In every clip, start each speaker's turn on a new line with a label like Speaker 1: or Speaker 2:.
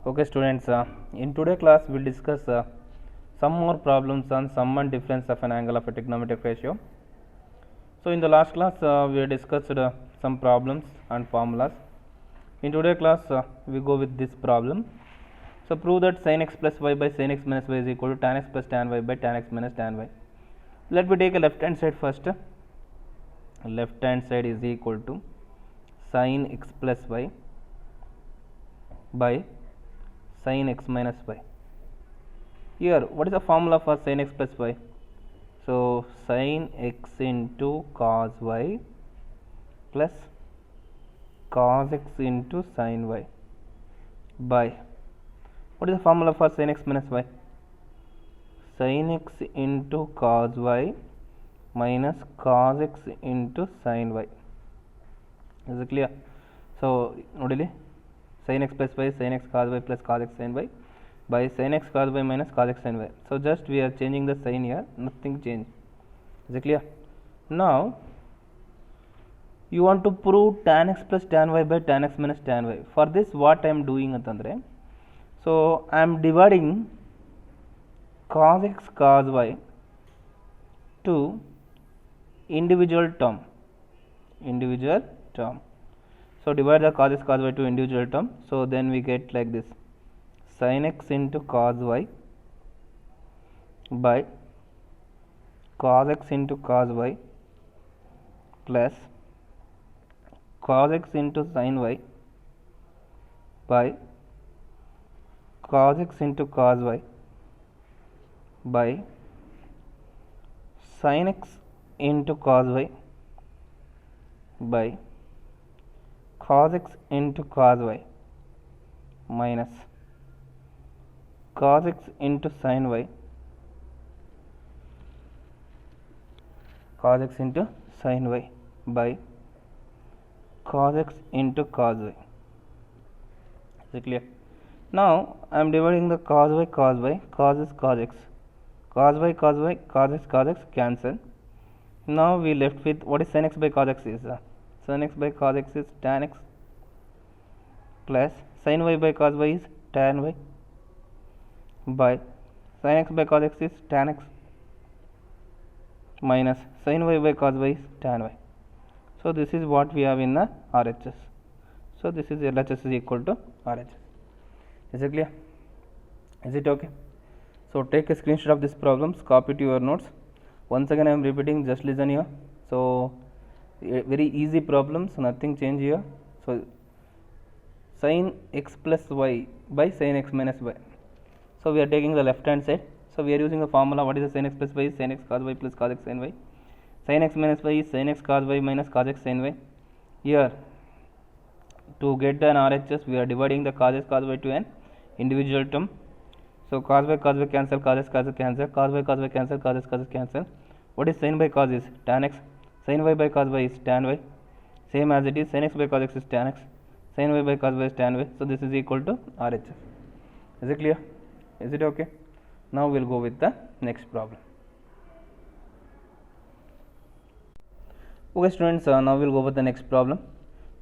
Speaker 1: Okay students, in today class we will discuss some more problems on sum and difference of an angle of a trigonometric ratio. So in the last class we discussed some problems and formulas. In today class we go with this problem. So prove that sin x plus y by sin x minus y is equal to tan x plus tan y by tan x minus tan y. Let me take a left hand side first. Left hand side is equal to sin x plus y by sin x minus y. Here, what is the formula for sin x plus y? So, sin x into cos y plus cos x into sin y by, what is the formula for sin x minus y? Sin x into cos y minus cos x into sin y. Is it clear? So, nodili sin x plus y, sin x cos y plus cos x sin y by sin x cos y minus cos x sin y. So just we are changing the sign here, nothing change. Is it clear? Now you want to prove tan x plus tan y by tan x minus tan y. For this what I am doing antandre, so I am dividing cos x cos y to individual term. So divide the cos x cos y to individual term. So then we get like this: sin x into cos y by cos x into cos y plus cos x into sin y by cos x into cos y by sin x into cos y by cos x into cos y minus cos x into sin y cos x into sin y by cos x into cos y. Is it clear? Now I am dividing the cos y, cos is cos x, cos y, cos x cancel. Now we left with what is sin x by cos x is? Sin x by cos x is tan x plus sin y by cos y is tan y by sin x by cos x is tan x minus sin y by cos y is tan y. So this is what we have in the RHS. So this is LHS is equal to RHS. Is it clear? Is it okay? So take a screenshot of this problems, copy to your notes. Once again I am repeating, just listen here. So very easy problems, nothing change here. So sin x plus y by sin x minus y. So we are taking the left hand side. So we are using the formula. What is the sin x plus y? Sin x cos y plus cos x sin y. Sin x minus y is sin x cos y minus cos x sin y. Here to get an RHS, we are dividing the cos x cos y to an individual term. So cos y cancel, cos x cancel, cos y cancel, cos x cancel. What is sin by cos is tan x, sin y by cos y is tan y. Same as it is, sin x by cos x is tan x, sin y by cos y is tan y. So this is equal to RHS. Is it clear? Is it okay? Now we will go with the next problem. Okay students, now we will go with the next problem.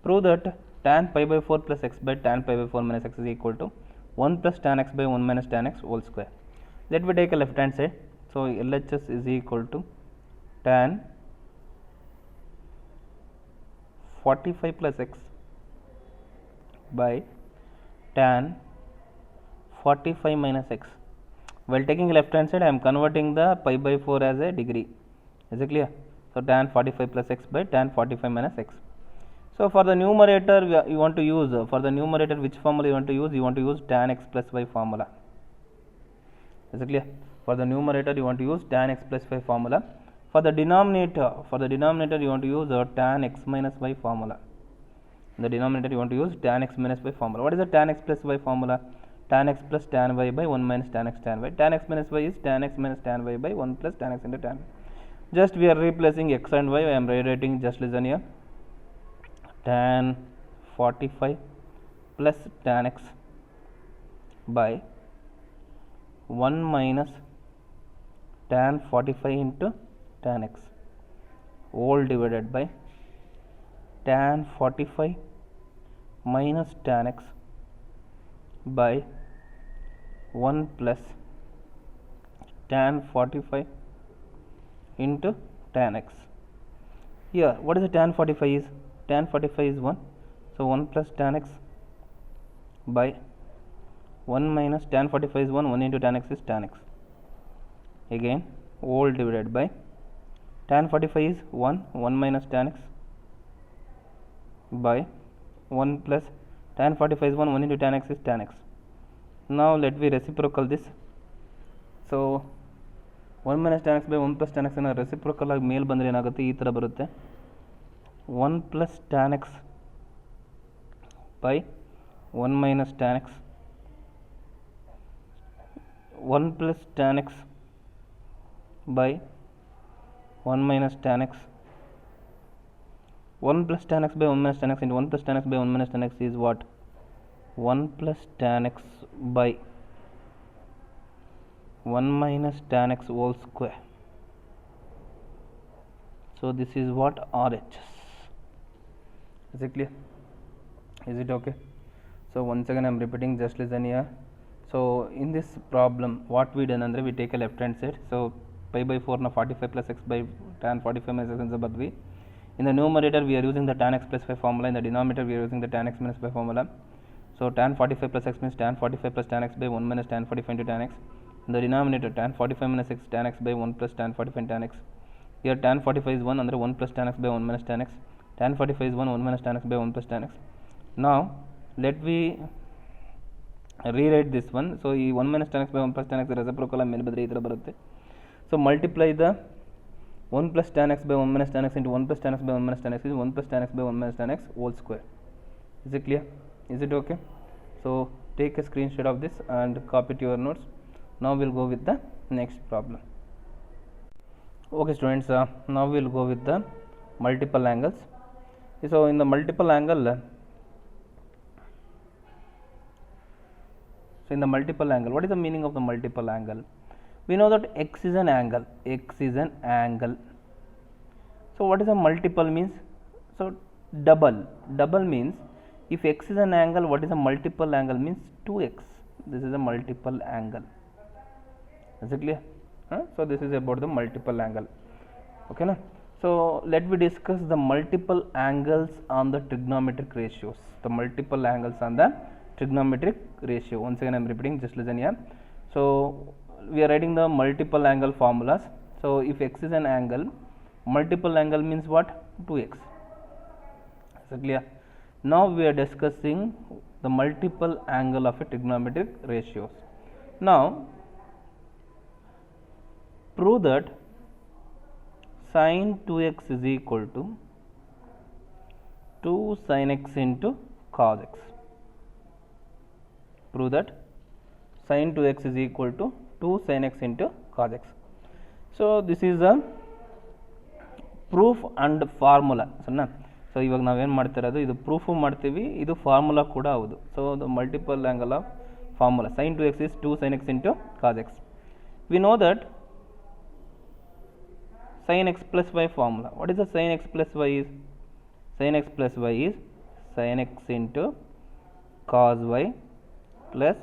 Speaker 1: Prove that tan pi by 4 plus x by tan pi by 4 minus x is equal to 1 plus tan x by 1 minus tan x whole square. Let me take a left hand side. So LHS is equal to tan 45 plus x by tan 45 minus x. While taking left hand side, I am converting the pi by 4 as a degree. Is it clear? So tan 45 plus x by tan 45 minus x. So for the numerator, you want to use, for the numerator which formula you want to use? You want to use tan x plus y formula. Is it clear? For the numerator you want to use tan x plus y formula. For the denominator you want to use tan x minus y formula. In the denominator you want to use tan x minus y formula. What is the tan x plus y formula? Tan x plus tan y by 1 minus tan x tan y. Tan x minus y is tan x minus tan y by 1 plus tan x into tan y. Just we are replacing x and y. I am rewriting, just listen here. Tan 45 plus tan x by 1 minus tan 45 into tan x whole divided by tan 45 minus tan x by 1 plus tan 45 into tan x. Here what is the tan 45 is? Tan 45 is 1, so 1 plus tan x by 1 minus tan 45 is 1 into tan x is tan x. Again whole divided by tan 45 is 1 minus tan x by 1 plus tan 45 is 1 into tan x is tan x. Now let me reciprocal this. So 1 minus tan x by 1 plus tan x ಅನ್ನು reciprocal ಆಗಿ ಮೇಲ್ ಬಂದರೆ ಏನಾಗುತ್ತೆ, ಈ ಥರ ಬರುತ್ತೆ. 1 plus tan x by 1 minus tan x, 1 plus tan x by 1 minus tan x. 1 plus tan x by 1 minus tan x into 1 plus tan x by 1 minus tan x is what? 1 plus tan x by 1 minus tan x whole square. So this is what RHS. Is it clear? Is it okay? So once again I am repeating, just listen here. So in this problem what we done andre, we take a left hand side. So pi by 4 na 45 plus x by tan 45 minus x ಅಂತ ಬರ್ದ್ವಿ. In the numerator we are using the tan x plus 5 formula. In the denominator we are using the tan x minus 5 formula. So tan 45 plus x means tan 45 plus tan x by 1 minus tan 45 into tan x. In the denominator tan 45 minus x tan x by 1 plus tan 45 tan x. Here tan 45 is 1 under 1 plus tan x by 1 minus tan x. Tan 45 is 1 minus tan x by 1 plus tan x. Now let me rewrite this one. So ಈ 1 minus tan x by 1 plus tan x reciprocal ಮೇಲೆ ಬಂದರೆ ಈ ಥರ ಬರುತ್ತೆ. So multiply the 1 plus tan x by 1 minus tan x into 1 plus tan x by 1 minus tan x is 1 plus tan x by 1 minus tan x whole square. Is it clear? Is it okay? So take a screenshot of this and copy to your notes. Now we'll go with the next problem. Okay students, now we'll go with the multiple angles. So in the multiple angle, what is the meaning of the multiple angle? We know that x is an angle. So what is a multiple means? So double means if x is an angle, what is a multiple angle means 2x. This is a multiple angle. Is it clear? So this is about the multiple angle. Okay na? So let me discuss the multiple angles on the trigonometric ratios. The multiple angles on the trigonometric ratio. Once again I am repeating, just listen here. So we are writing the multiple angle formulas. So if x is an angle, multiple angle means what? 2x. Is it clear? Now we are discussing the multiple angle of a trigonometric ratios. Now prove that sin 2x is equal to 2 sin x into cos x. Prove that sin 2x is equal to 2 sin x into cos x. So this is a proof and formula. So ಇವಾಗ ನಾವೇನು ಮಾಡ್ತಾ ಇರೋದು, ಇದು proof ಮಾಡ್ತೀವಿ, ಇದು formula ಕೂಡ ಹೌದು. So the multiple angle of formula sin 2x is 2 sin x into cos x. We know that sin x plus y formula. What is the sin x plus y is? Sin x plus y is sin x into cos y plus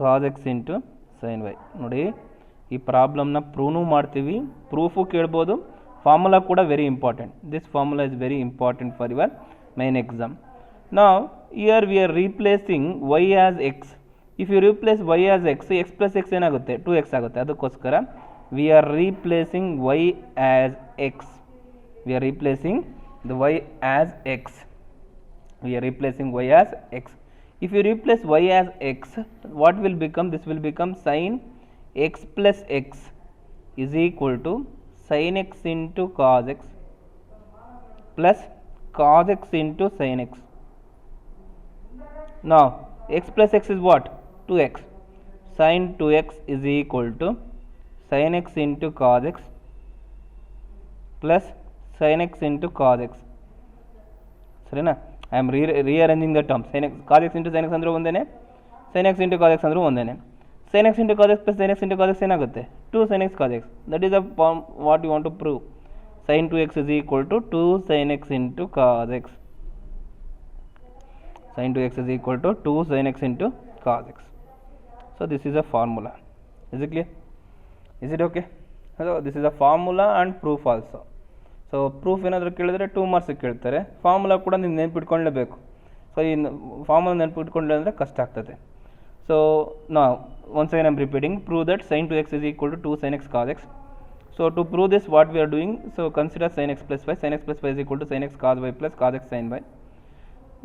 Speaker 1: cos x into sin y. ನೋಡಿ ಈ ಪ್ರಾಬ್ಲಮ್ನ ಪ್ರೂವ್ನು ಮಾಡ್ತೀವಿ, proof ಕೇಳ್ಬೋದು, formula kuda very important. This formula is very important for your main exam. Now here we are replacing y as x. If you replace y as x, x plus x ಏನಾಗುತ್ತೆ 2x ಆಗುತ್ತೆ. ಅದಕ್ಕೋಸ್ಕರ we are replacing y as x. We are replacing the y as x. We are replacing y as x. If you replace y as x, what will become? This will become sin x plus x is equal to sin x into cos x plus cos x into sin x. Now x plus x is what? 2x. Sin 2x is equal to sin x into cos x plus sin x into cos x. ಸರಿನಾ? I am rearranging the terms. Sin x, cos x into sin x ಅಂದ್ರೆ ಒಂದೇನೆ, sin x into cos x ಅಂದ್ರೆ ಒಂದೇನೆ. sin x into cos x plus sin x into cos x ಏನಾಗುತ್ತೆ 2 sin x cos x. That is the form what you want to prove. Sin 2x is equal to 2 sin x into cos x. Sin 2x is equal to 2 sin x into cos x. So this is a formula. Is it clear? Is it okay? So this is a formula and proof also. So proof ಏನಾದರೂ ಕೇಳಿದ್ರೆ 2 ಮಾರ್ಕ್ಸಿಗೆ ಕೇಳ್ತಾರೆ, formula ಕೂಡ ನೀವು ನೆನಪಿಟ್ಕೊಳ್ಳೇಬೇಕು. So ಈ formula ನೆನಪಿಟ್ಕೊಳ್ಳಿಲ್ಲ ಅಂದರೆ ಕಷ್ಟ ಆಗ್ತದೆ. So ನಾವು once again I am repeating, prove that sin 2x is equal to 2 sin x cos x. So to prove this, what we are doing, so consider sin x plus y. Sin x plus y is equal to sin x cos y plus cos x sin y.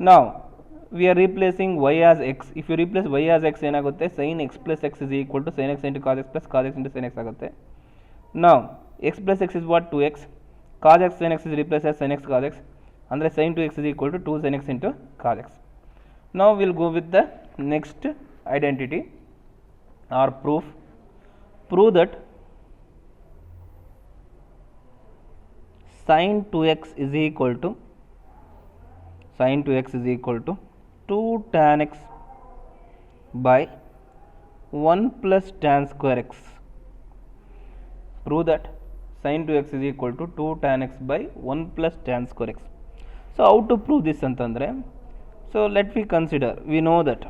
Speaker 1: Now we are replacing y as x. If you replace y as x ಏನಾಗುತ್ತೆ, sin x plus x is equal to sin x into cos x plus cos x into sin x ಆಗುತ್ತೆ. Now x plus x is what, 2x. Cos x sin x is replaced as sin x cos x, ಅಂದರೆ sin 2x is equal to 2 sin x into cos x. Now we will go with the next identity or proof. Prove that sin 2x is equal to 2 tan x by 1 plus tan square x. Prove that sin 2x is equal to 2 tan x by 1 plus tan square x. So how to prove this ಅಂತಂದರೆ, so let me consider, we know that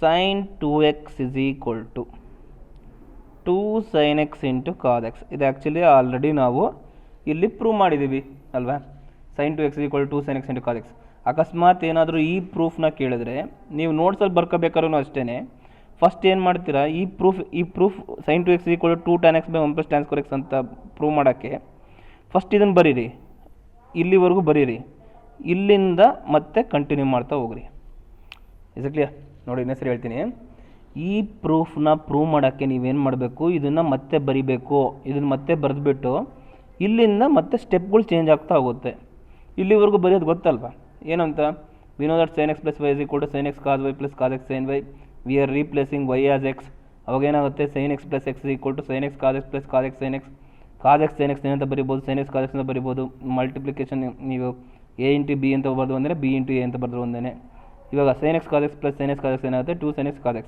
Speaker 1: sin 2x is equal to 2 sin x into cos x. ಇದು actually already ನಾವು ಇಲ್ಲಿ prove ಮಾಡಿದ್ದೀವಿ ಅಲ್ವಾ. sin 2x is equal to 2 sin x into cos x. ಅಕಸ್ಮಾತ್ ಏನಾದರೂ ಈ ಪ್ರೂಫ್ನ ಕೇಳಿದ್ರೆ ನೀವು ನೋಟ್ಸಲ್ಲಿ ಬರ್ಕೋಬೇಕಾದ್ರೂ ಅಷ್ಟೇ, ಫಸ್ಟ್ ಏನು ಮಾಡ್ತೀರಾ, ಈ proof sin 2x is equal to 2 tan x by 1 plus tan square x ಅಂತ ಪ್ರೂವ್ ಮಾಡೋಕ್ಕೆ ಫಸ್ಟ್ ಇದನ್ನು ಬರೀರಿ, ಇಲ್ಲಿವರೆಗೂ ಬರೀರಿ, ಇಲ್ಲಿಂದ ಮತ್ತೆ ಕಂಟಿನ್ಯೂ ಮಾಡ್ತಾ ಹೋಗ್ರಿ. Is clear? ನೋಡಿ ಇನ್ನೊಂದು ಸರಿ ಹೇಳ್ತೀನಿ, ಈ ಪ್ರೂಫ್ನ ಪ್ರೂವ್ ಮಾಡೋಕ್ಕೆ ನೀವೇನು ಮಾಡಬೇಕು, ಇದನ್ನು ಮತ್ತೆ ಬರಿಬೇಕು. ಇದನ್ನು ಮತ್ತೆ ಬರೆದ್ಬಿಟ್ಟು ಇಲ್ಲಿಂದ ಮತ್ತೆ ಸ್ಟೆಪ್ಗಳು ಚೇಂಜ್ ಆಗ್ತಾ ಹೋಗುತ್ತೆ. ಇಲ್ಲಿವರೆಗೂ ಬರೆಯೋದು ಗೊತ್ತಲ್ವಾ ಏನಂತ, V know that sin x plus y is equal to sin x cos y plus cos x sin y. We are replacing y as x. ಅವಾಗ ಏನಾಗುತ್ತೆ, sin x plus x is equal to sin x cos x plus cos x sin x. cos x sin x ಏನಂತ ಬರಿಬೋದು, sin x cos x ಅಂತ ಬರಿಬೋದು. Multiplication ನೀವು a into b ಅಂತ ಬರೆದು ಒಂದೇ, b ಇಂಟು a ಅಂತ ಬರೆದು ಒಂದೇ. ಇವಾಗ sin x cos x plus sin x cos x ಏನಾಗುತ್ತೆ, 2 sin x cos x.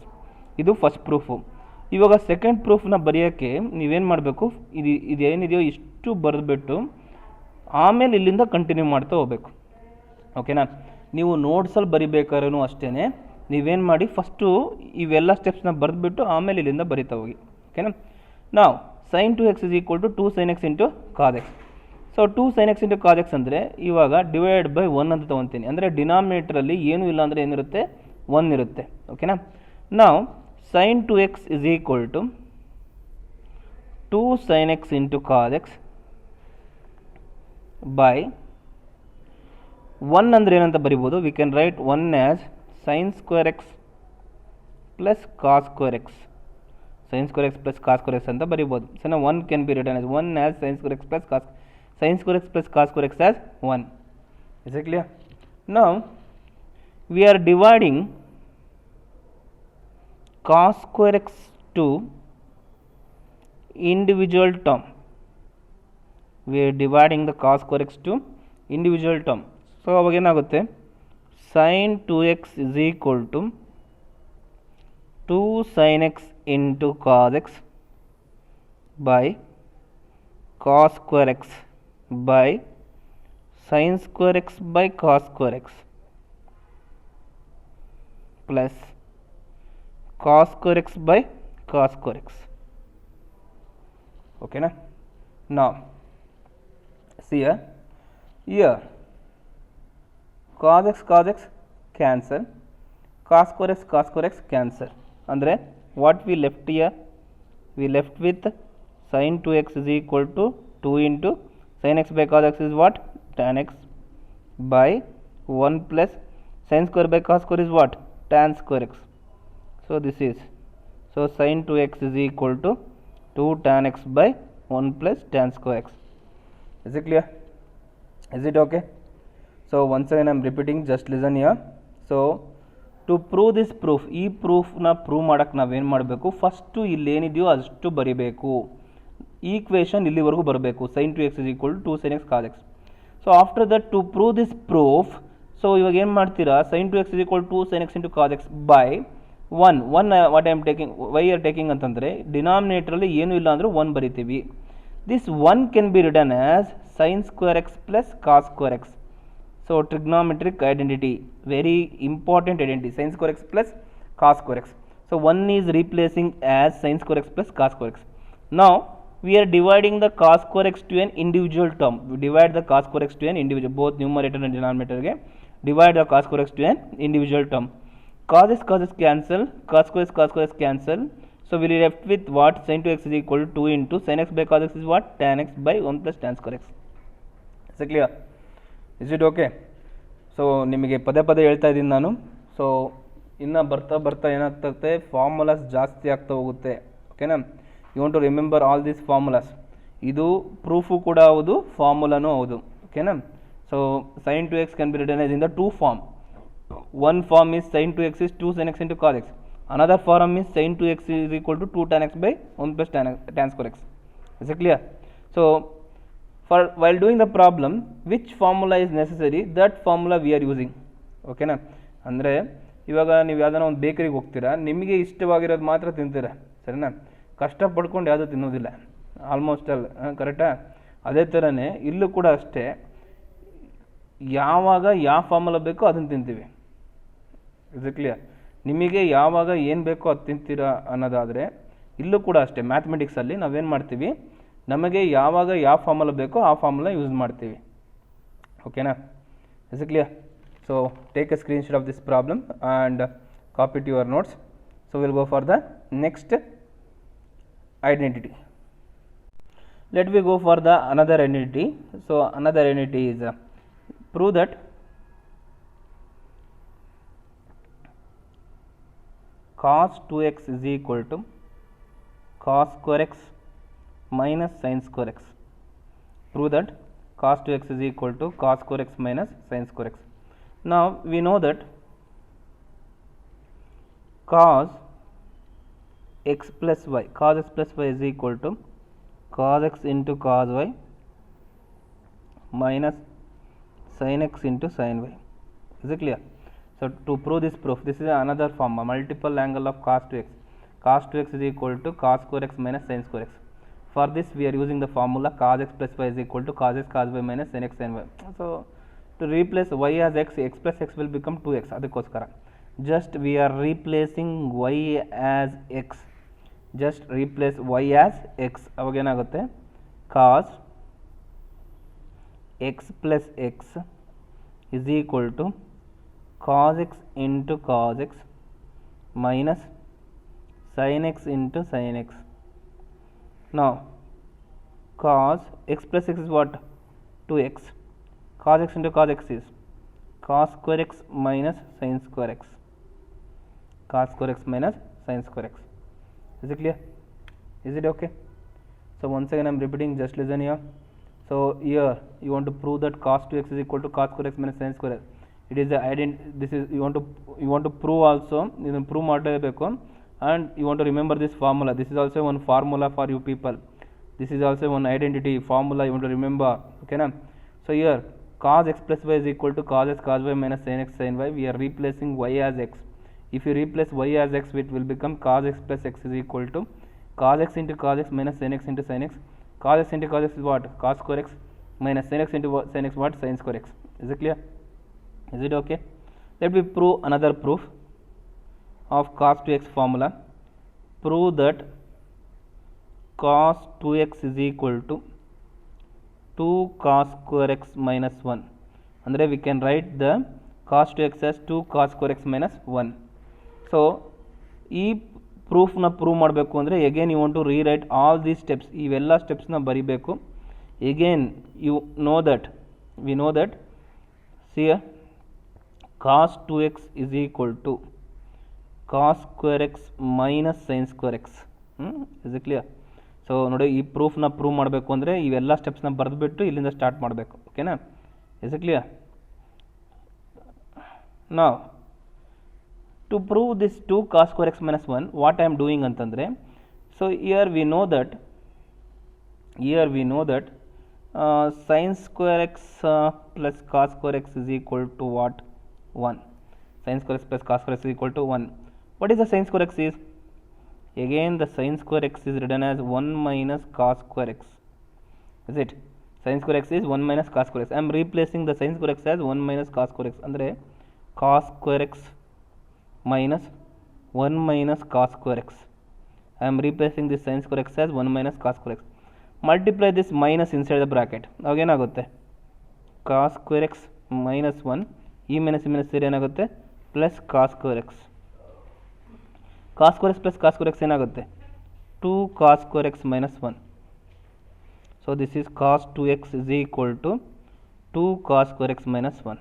Speaker 1: ಇದು ಫಸ್ಟ್ ಪ್ರೂಫು. ಇವಾಗ ಸೆಕೆಂಡ್ ಪ್ರೂಫ್ನ ಬರೆಯೋಕ್ಕೆ ನೀವೇನು ಮಾಡಬೇಕು, ಇದೇನಿದೆಯೋ ಇಷ್ಟು ಬರೆದ್ಬಿಟ್ಟು ಆಮೇಲೆ ಇಲ್ಲಿಂದ ಕಂಟಿನ್ಯೂ ಮಾಡ್ತಾ ಹೋಗ್ಬೇಕು. ಓಕೆನಾ? ನೀವು ನೋಟ್ಸಲ್ಲಿ ಬರಿಬೇಕಾದ್ರೂ ಅಷ್ಟೇ, ನೀವೇನು ಮಾಡಿ ಫಸ್ಟು ಇವೆಲ್ಲ ಸ್ಟೆಪ್ಸ್ನ ಬರೆದ್ಬಿಟ್ಟು ಆಮೇಲೆ ಇಲ್ಲಿಂದ ಬರಿತಾ ಹೋಗಿ. ಓಕೆನಾ? ನಾವು sin 2x is equal to 2 sin x into cos x. So 2 sin x into cos x ಅಂದರೆ ಇವಾಗ ಡಿವೈಡ್ ಬೈ 1 ಅಂತ ತೊಗೊತೀನಿ. ಅಂದರೆ ಡಿನಾಮಿನೇಟ್ರಲ್ಲಿ ಏನೂ ಇಲ್ಲ ಅಂದರೆ ಏನಿರುತ್ತೆ, 1 ಇರುತ್ತೆ. ಓಕೆನಾ? ನಾವು sin 2x is equal to 2 sin x into cos x by 1 ಅಂದರೆ ಏನಂತ ಬರಿಬೋದು, we can write 1 as sin square x plus cos square x. sin square x plus cos square x ಅಂತ ಬರಿಬೋದು. ಸೊ ನಾವು 1 can be written as 1 as sin square x plus cos square x as 1. Is it clear? Now we are dividing cos square x to individual term. We are dividing the cos square x to individual term. So ಅವಾಗ ಏನಾಗುತ್ತೆ, sin 2x is equal to 2 sin x into cos x by cos square x by sin square x by cos square x plus cos square x by cos square x. Okay na? Now see here cos x cancel, cos square x cancel. Andre what we left here, we left with sin 2x is equal to 2 into sin x by cos x is what, tan x by 1 plus sin square by cos square is what, tan square x. So this is, so sin 2x is equal to 2 tan x by 1 plus tan square x. Is it clear? Is it okay? So once again I am repeating, just listen here. So to prove this proof, ಈ ಪ್ರೂಫ್ನ prove ಮಾಡೋಕ್ಕೆ ನಾವೇನು ಮಾಡಬೇಕು, first ಇಲ್ಲೇನಿದೆಯೋ ಅಷ್ಟು ಬರಿಬೇಕು. Equation ಇಲ್ಲಿವರೆಗೂ ಬರಬೇಕು, sin 2x is equal to 2 sin x cos x. So after that to prove this proof, so ಇವಾಗ ಏನು ಮಾಡ್ತೀರಾ, sin 2x is equal to 2 sin x into cos x by 1 what I am taking, why are taking ಅಂತಂದರೆ ಡಿನಾಮಿನೇಟ್ರಲ್ಲಿ ಏನೂ ಇಲ್ಲ ಅಂದರೆ 1 ಬರಿತೀವಿ. This 1 can be written as sin square x plus cos square x. So trigonometric identity, very important identity, sin square x plus cos square x. So one is replacing as sin square x plus cos square x. Now we are dividing the cos square x to an individual term. We divide the cos square x to an individual, both numerator and denominator ge divide the cos square x to an individual term. Cos is cancel, cos square is cancel. So we are left with what? Sin 2x is equal to 2 into sin x by cos x is what? Tan x by 1 plus tan square x. Is it clear? Is it okay? So ನಿಮಗೆ ಪದೇ ಪದೇ ಹೇಳ್ತಾ ಇದ್ದೀನಿ ನಾನು. So ಇನ್ನು ಬರ್ತಾ ಏನಾಗ್ತದೆ, formulas ಜಾಸ್ತಿ ಆಗ್ತಾ ಹೋಗುತ್ತೆ. ಓಕೆನಾ? You want to remember all these formulas. ಇದು ಪ್ರೂಫು ಕೂಡ ಹೌದು, ಫಾರ್ಮುಲಾನೂ ಹೌದು. ಓಕೆನಾ? So sin 2x can be written as in the two form. One form is sin 2x is 2 sin x into cos x. Another form is sin 2x is equal to 2 tan x by 1 plus tan square x. Is it clear? So while doing the problem, which formula is necessary, that formula we are using. ಓಕೆನಾ? ಅಂದರೆ ಇವಾಗ ನೀವು ಯಾವುದಾನ ಒಂದು ಬೇಕರಿಗೆ ಹೋಗ್ತೀರಾ, ನಿಮಗೆ ಇಷ್ಟವಾಗಿರೋದು ಮಾತ್ರ ತಿಂತೀರಾ, ಸರಿನಾ? ಕಷ್ಟಪಡ್ಕೊಂಡು ಯಾವುದೂ ತಿನ್ನೋದಿಲ್ಲ ಆಲ್ಮೋಸ್ಟ್ ಆಲ್, ಕರೆಕ್ಟಾ? ಅದೇ ಥರನೇ ಇಲ್ಲೂ ಕೂಡ ಅಷ್ಟೇ, ಯಾವಾಗ ಯಾವ ಫಾರ್ಮುಲಾ ಬೇಕೋ ಅದನ್ನು ತಿಂತೀವಿ. Is it clear? ನಿಮಗೆ ಯಾವಾಗ ಏನು ಬೇಕೋ ಅದು ತಿಂತೀರಾ ಅನ್ನೋದಾದರೆ ಇಲ್ಲೂ ಕೂಡ ಅಷ್ಟೇ. ಮ್ಯಾಥಮೆಟಿಕ್ಸಲ್ಲಿ ನಾವೇನು ಮಾಡ್ತೀವಿ, ನಮಗೆ ಯಾವಾಗ ಯಾವ ಫಾರ್ಮುಲಾ ಬೇಕೋ ಆ ಫಾರ್ಮುಲಾ ಯೂಸ್ ಮಾಡ್ತೀವಿ. ಓಕೆನಾ? Is it clear? So take a screenshot of this problem and copy to your notes. So will go for the next identity. Let me go for the another identity. So another identity is prove that cos 2x is equal to cos square x minus sin square x. Prove that cos 2x is equal to cos square x minus sin square x. Now we know that cos x plus y is equal to cos x into cos y minus sin x into sin y. Is it clear? So to prove this proof, this is another form, a multiple angle of cos 2x. Cos 2x is equal to cos square x minus sin square x. For this we are using the formula cos x plus y is equal to cos x cos y minus sin x sin y. So to replace y as x plus x will become 2x. ಅದಕ್ಕೋಸ್ಕರ just we are replacing y as x. Just replace y as x. ಅವಾಗ ಏನಾಗುತ್ತೆ? cos x plus x is equal to cos x into cos x minus sin x into sin x. Now cos x plus x is what? 2x. Cos x into cos x is cos square x minus sin square x. Cos square x minus sin square x. Is it clear? Is it okay? So once again I am repeating, just listen here. So here you want to prove that cos 2x is equal to cos square x minus sin square x. It is the this is you want to prove also, you prove ಮಾಡಲೇಬೇಕು, and you want to remember this formula. This is also one formula for you people. This is also one identity formula you want to remember. Okay na? So here cos x plus y is equal to cos x cos y minus sin x sin y. We are replacing y as x. If you replace y as x, it will become cos x plus x is equal to cos x into cos x minus sin x into sin x. Cos x into cos x is what? Cos square x minus sin x into sin x what? Sin square x. Is it clear? Is it okay? Let me prove another proof of cos 2x formula. Prove that cos 2x is equal to 2 cos square x minus 1. Andre we can write the cos 2x as 2 cos square x minus 1. So ಈ ಪ್ರೂಫ್ನ prove ಮಾಡಬೇಕು ಅಂದರೆ again you want to rewrite all these steps. ಇವೆಲ್ಲ ಸ್ಟೆಪ್ಸ್ನ ಬರಿಬೇಕು. Again you know that we know that C cos 2x is equal to cos square x minus sin square x. Is it clear? So ನೋಡಿ, ಈ ಪ್ರೂಫ್ನ prove ಮಾಡಬೇಕು ಅಂದರೆ ಇವೆಲ್ಲ ಸ್ಟೆಪ್ಸ್ನ ಬರೆದುಬಿಟ್ಟು ಇಲ್ಲಿಂದ start ಮಾಡಬೇಕು. ಓಕೆನಾ? Is it clear? ನಾವು to prove this 2 cos square x minus 1, what I am doing ಅಂತಂದರೆ, so here we know that sin square x plus cos square x is equal to what? 1. Sin square x plus cos square x is equal to 1. What is the sin square x is? Again the sin square x is written as 1 minus cos square x. Is it? sin square x is 1 minus cos square x. I am replacing the sin square x as 1 minus cos square x. ಅಂದರೆ cos square x minus 1 minus cos square x. I am replacing this sin square x as 1 minus cos square x. Multiply this minus inside the bracket. ಅವಾಗ ಏನಾಗುತ್ತೆ cos square x minus 1 ಈ minus ಸೇರಿ ಏನಾಗುತ್ತೆ plus cos square x. cos square x plus cos square x ಏನಾಗುತ್ತೆ 2 cos square x minus 1. So this is cos 2x is equal to 2 cos square x minus 1.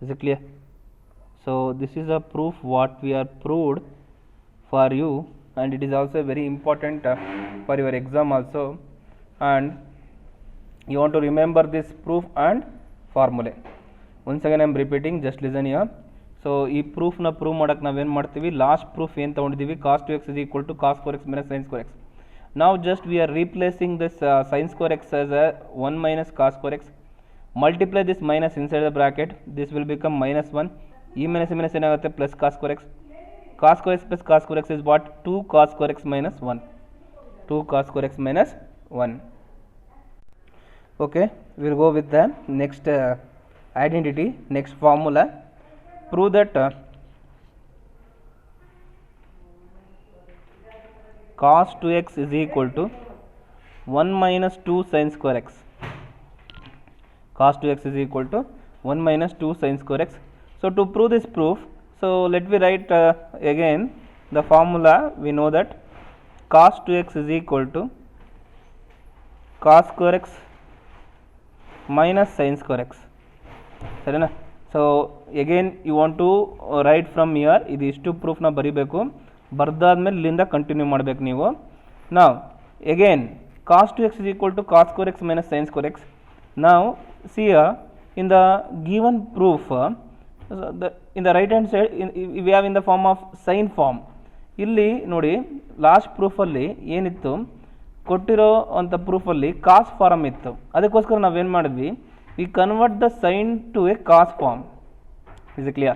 Speaker 1: Is it clear? So this is a proof what we are proved for you, and it is also very important for your exam also, and you want to remember this proof and formula. Once again I am repeating, just listen here. So ಈ ಪ್ರೂಫ್ನ prove ಮಾಡೋಕ್ಕೆ ನಾವೇನು ಮಾಡ್ತೀವಿ, last proof ಏನು ತೊಗೊಂಡಿದ್ದೀವಿ, cos 2x is equal to cos square x minus sin square x. Now just we are replacing this sin square x as a 1 minus cos square x. Multiply this minus inside the bracket. This will become minus 1. E minus ಏನಾಗುತ್ತೆ plus cos square x. Cos square x plus cos square x is what? 2 cos square x minus 1. 2 cos square x minus 1. Okay, we will go with the next identity, next formula. Prove that cos 2x is equal to 1 minus 2 sin square x. Cos 2x is equal to 1 minus 2 sin square x. So to prove this proof, so let me write again the formula. We know that cos 2x is equal to cos square x minus sin square x. ಸರಿನಾ? So again you want to write from here. ಇದು ಇಷ್ಟು ಪ್ರೂಫ್ನ ಬರೀಬೇಕು, ಬರ್ದಾದ್ಮೇಲೆ ಇಲ್ಲಿಂದ continue ಮಾಡಬೇಕು ನೀವು. ನಾವು again cos 2x is equal to cos square x minus sin square x. Now see here in the given proof, in the right hand side we have in the form of sin form. ಇಲ್ಲಿ ನೋಡಿ last ಪ್ರೂಫಲ್ಲಿ ಏನಿತ್ತು, ಕೊಟ್ಟಿರೋ ಅಂಥ ಪ್ರೂಫಲ್ಲಿ ಕಾಸ್ farm ಇತ್ತು. ಅದಕ್ಕೋಸ್ಕರ ನಾವೇನು ಮಾಡಿದ್ವಿ, we convert the sin to a cos form. Is it clear?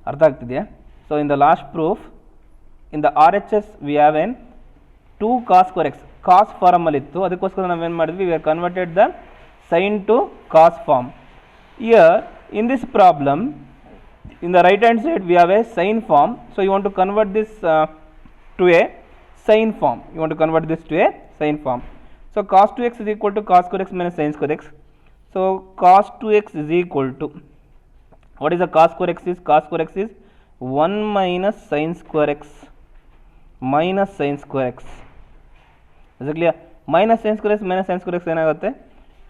Speaker 1: ಅರ್ಥ ಆಗ್ತಿದೆಯಾ? So in the last proof, in the RHS we have an 2 cos square x cos form ಅಲ್ಲಿ ಇತ್ತು. ಅದಕ್ಕೋಸ್ಕರ ನಾವೇನು ಮಾಡಿದ್ವಿ, we have converted the sin to cos form. Here in this problem, in the right hand side we have a sin form. So you want to convert this to a sin form. You want to convert this to a sin form. So cos 2x is equal to cos square x minus sin square x. So cos 2x is equal to, what is the cos square x is? Cos square x is 1 minus sin square x minus sin square x. Is it clear? Minus sin square x minus sin square x ಏನಾಗುತ್ತೆ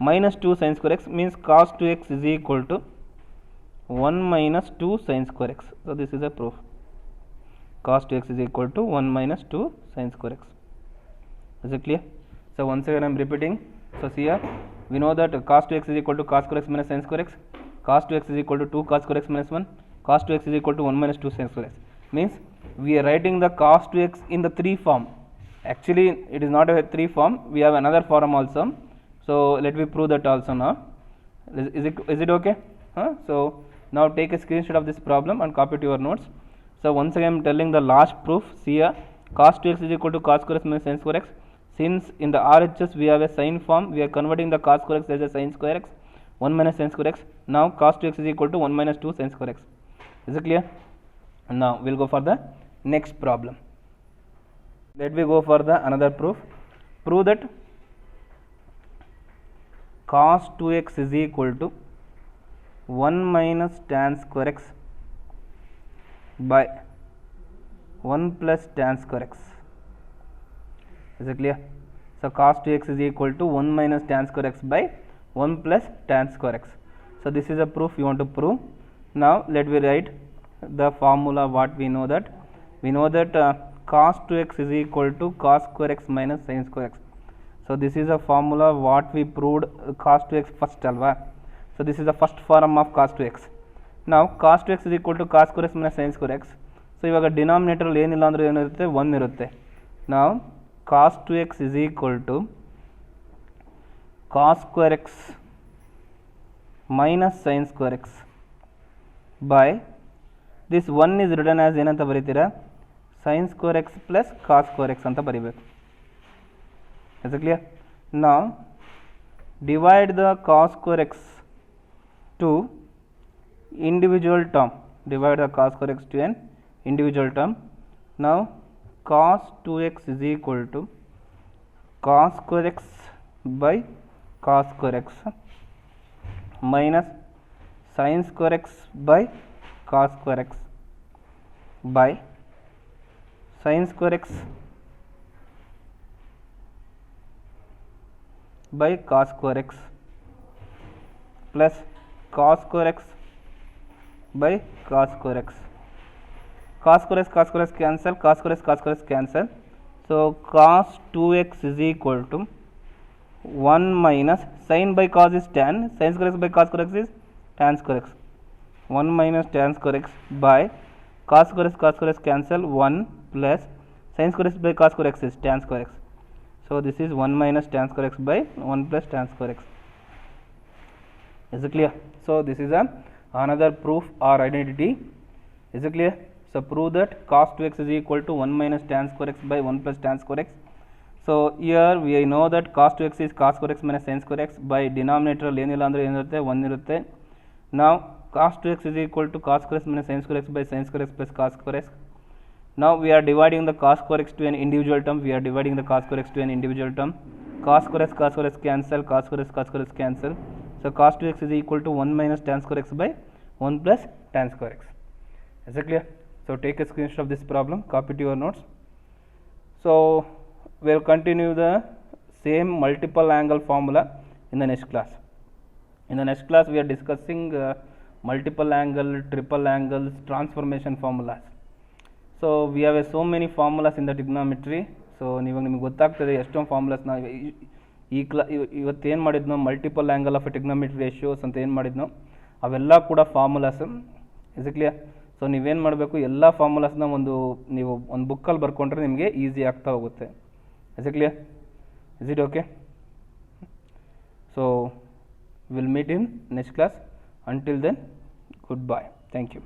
Speaker 1: minus 2 sin square x, means cos 2x is equal to 1 minus 2 sin square x. So this is a proof. Cos 2x is equal to 1 minus 2 sin square x. Is it clear? So once again I am repeating. So see here, we know that cos 2x is equal to cos square x minus sin square x. Cos 2x is equal to 2 cos square x minus 1. Cos 2x is equal to 1 minus 2 sin square x. Means we are writing the cos 2x in the 3 form. Actually it is not a 3 form, we have another form also. So let me prove that also now. Is it okay? So now take a screenshot of this problem and copy to your notes. So once again I am telling the last proof. See here, cos 2x is equal to cos square x minus sin square x. Since in the RHS we have a sin form, we are converting the cos square x as a sin square x, 1 minus sin square x. Now cos 2x is equal to 1 minus 2 sin square x. Is it clear? Now we will go for the next problem. Let me go for the another proof. Prove that cos 2x is equal to 1 minus tan square x by 1 plus tan square x. Is it clear? So cos 2x is equal to 1 minus tan square x by 1 plus tan square x. So this is a proof you want to prove. Now let me write the formula. What we know that cos 2x is equal to cos square x minus sin square x. So this is a formula what we proved cos 2x first alva. So this is the first form of cos 2x. Now cos 2x is equal to cos square x minus sin square x. So ಇವಾಗ denominator ಏನಿಲ್ಲ ಅಂದ್ರೆ ಏನಿರುತ್ತೆ 1 ಇರುತ್ತೆ. Now cos 2x is equal to cos square x minus sin square x by this 1 is written as ಏನಂತ ಬರೀತೀರಾ, sin square x plus cos square x ಅಂತ ಬರೀಬೇಕು. Is it clear? Now divide the cos square x to individual term, divide the cos square x to an individual term. Now cos 2x is equal to cos square x by cos square x minus sin square x by cos square x by sin square x by cos square x plus cos square x by cos square x. Cos square x cancel, cos square x cancel. So cos 2x is equal to 1 minus sin by cos is tan, sin square x by cos square x is tan square x. 1 minus tan square x by cos square x cancel, 1 plus sin square x by cos square x is tan square x. So this is 1 minus tan square x by 1 plus tan square x. Is it clear? So this is another proof or identity. Is it clear? So prove that cos 2x is equal to 1 minus tan square x by 1 plus tan square x. So here we know that cos 2x is cos square x minus sin square x by denominator ಏನಿಲ್ಲ ಅಂದರೆ ಏನಿರುತ್ತೆ 1 ಇರುತ್ತೆ. Now cos 2x is equal to cos square x minus sin square x by sin square x plus cos square x. Now we are dividing the cos square x to an individual term. We are dividing the cos square x to an individual term. Cos square x cancel, cos square x cancel. So cos 2x is equal to 1 minus tan square x by 1 plus tan square x. Is it clear? So take a screenshot of this problem, copy to your notes. So we will continue the same multiple angle formula in the next class. In the next class we are discussing multiple angle, triple angles, transformation formulas. So we have so many formulas in the trigonometry. So ಇವಾಗ ನಿಮಗೆ ಗೊತ್ತಾಗ್ತದೆ ಎಷ್ಟೊಂದು formulas ನಾವು ಇವತ್ತೇನು ಮಾಡಿದ್ನೋ multiple angle of trigonometry ratios ಅಂತ ಏನು ಮಾಡಿದ್ನೋ ಅವೆಲ್ಲ ಕೂಡ formulas. Is it clear? So ನೀವೇನು ಮಾಡಬೇಕು, ಎಲ್ಲ ಫಾರ್ಮುಲಾಸ್ನ ನೀವು ಒಂದು ಬುಕ್ಕಲ್ಲಿ ಬರ್ಕೊಂಡ್ರೆ ನಿಮಗೆ ಈಸಿ ಆಗ್ತಾ ಹೋಗುತ್ತೆ. Is it clear? Is it okay? So will meet in next class. Until then, goodbye. Thank you.